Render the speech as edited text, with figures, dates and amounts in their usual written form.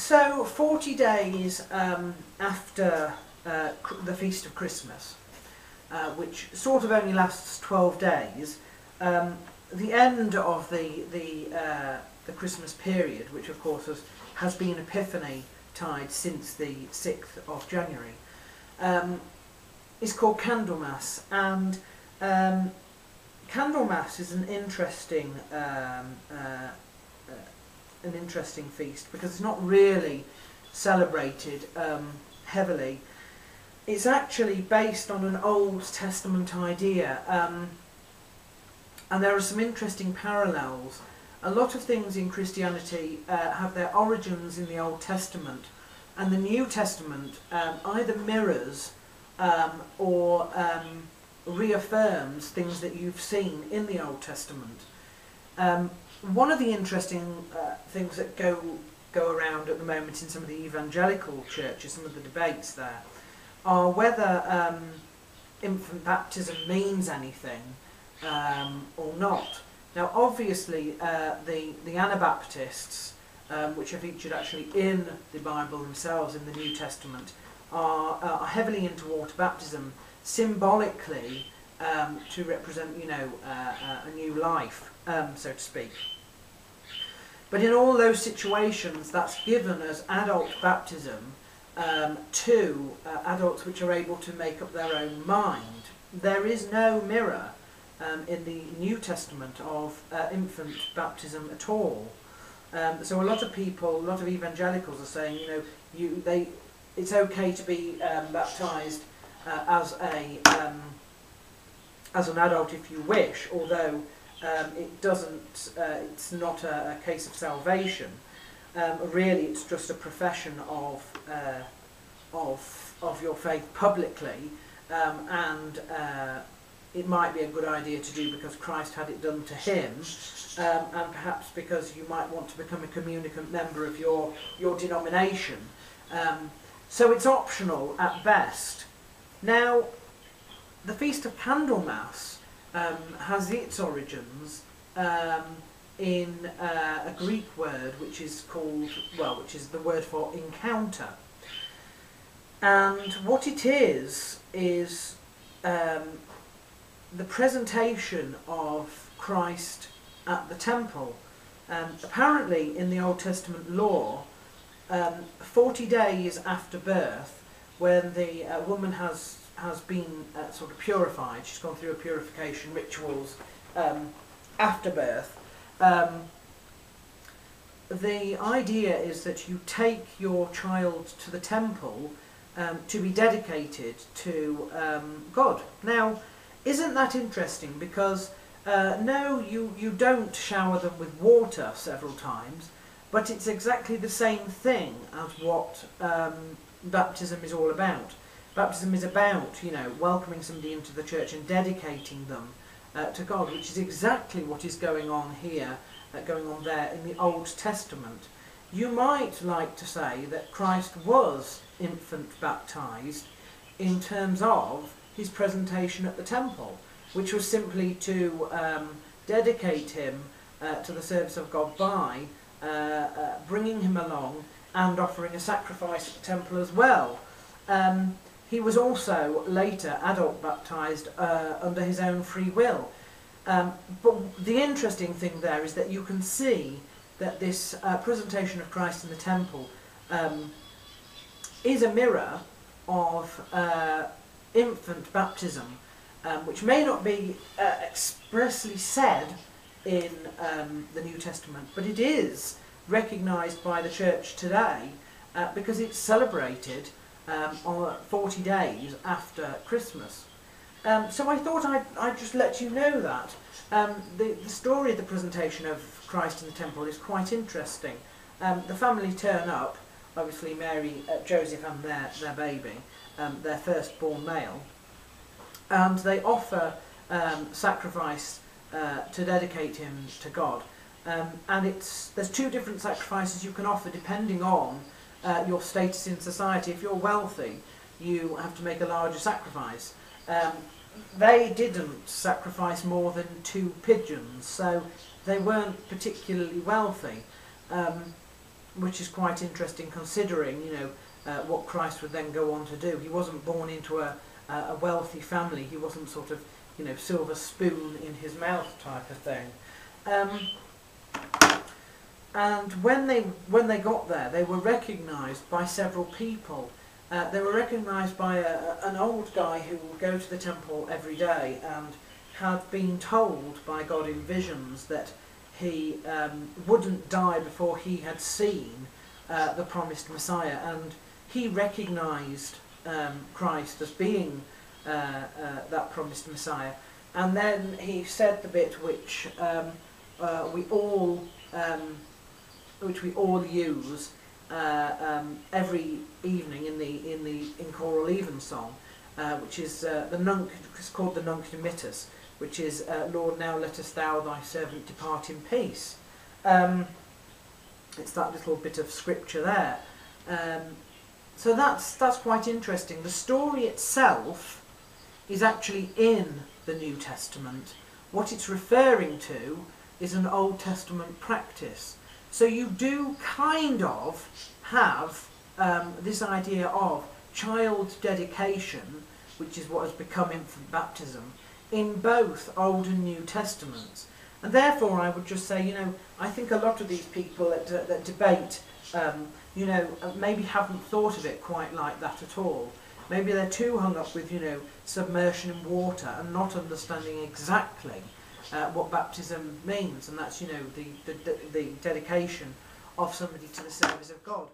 So 40 days after the Feast of Christmas, which sort of only lasts 12 days, the end of the Christmas period, which of course has been Epiphany tide since the 6th of January, is called Candlemas. And Candlemas is an interesting feast because it's not really celebrated heavily. It's actually based on an Old Testament idea, and there are some interesting parallels. A lot of things in Christianity have their origins in the Old Testament, and the New Testament either mirrors or reaffirms things that you've seen in the Old Testament. One of the interesting things that go around at the moment in some of the evangelical churches, some of the debates there, are whether infant baptism means anything or not. Now obviously the Anabaptists, which are featured actually in the Bible themselves in the New Testament, are heavily into water baptism, symbolically to represent, you know, a new life, so to speak. But in all those situations, that's given as adult baptism to adults which are able to make up their own mind. There is no mirror in the New Testament of infant baptism at all. So a lot of people, a lot of evangelicals are saying, you know, it's okay to be baptised as an adult if you wish, although it doesn't. It's not a case of salvation. Really, it's just a profession of your faith publicly, and it might be a good idea to do because Christ had it done to him, and perhaps because you might want to become a communicant member of your denomination. So it's optional at best. Now, the Feast of Candlemas has its origins in a Greek word which is called, well, which is the word for encounter. And what it is the presentation of Christ at the temple. Apparently in the Old Testament law, 40 days after birth, when the woman has been sort of purified, she's gone through a purification rituals after birth, the idea is that you take your child to the temple to be dedicated to God. Now, isn't that interesting? Because no, you don't shower them with water several times, but it's exactly the same thing as what baptism is all about. Baptism is about, you know, welcoming somebody into the church and dedicating them to God, which is exactly what is going on here, going on there in the Old Testament. You might like to say that Christ was infant baptized in terms of his presentation at the temple, which was simply to dedicate him to the service of God by bringing him along and offering a sacrifice at the temple as well. He was also later adult baptized under his own free will. But the interesting thing there is that you can see that this presentation of Christ in the temple is a mirror of infant baptism, which may not be expressly said in the New Testament, but it is recognised by the church today because it's celebrated on 40 days after Christmas. So I thought I'd just let you know that. The story of the presentation of Christ in the temple is quite interesting. The family turn up, obviously Mary, Joseph and their baby, their firstborn male, and they offer sacrifice to dedicate him to God. And there's two different sacrifices you can offer depending on your status in society. If you're wealthy, you have to make a larger sacrifice. They didn't sacrifice more than 2 pigeons, so they weren't particularly wealthy. which is quite interesting considering, you know, what Christ would then go on to do. He wasn't born into a wealthy family. He wasn't sort of, you know, silver spoon in his mouth type of thing. And when they got there, they were recognised by several people. They were recognised by an old guy who would go to the temple every day and had been told by God in visions that he wouldn't die before he had seen the promised Messiah, and he recognised Christ as being that promised Messiah. And then he said the bit which we all use every evening in choral evensong, which is it's called the Nunc Dimittis, which is Lord, now lettest thou thy servant depart in peace. It's that little bit of scripture there. So that's quite interesting. The story itself is actually in the New Testament. What it's referring to is an Old Testament practice. So you do kind of have this idea of child dedication, which is what has become infant baptism, in both Old and New Testaments. And therefore I would just say, you know, I think a lot of these people that debate, you know, maybe haven't thought of it quite like that at all. Maybe they're too hung up with, you know, submersion in water and not understanding exactly what baptism means, and that's, you know, the dedication of somebody to the service of God.